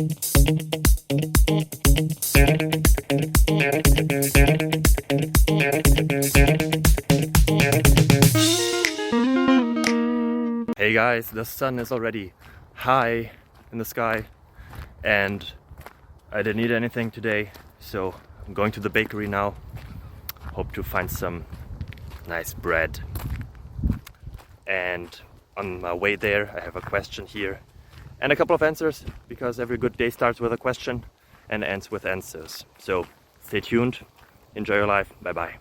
Hey guys, the sun is already high in the sky and I didn't eat anything today, so I'm going to the bakery now. Hope to find some nice bread. And on my way there I have a question here and a couple of answers, because every good day starts with a question and ends with answers. So stay tuned, enjoy your life, bye bye.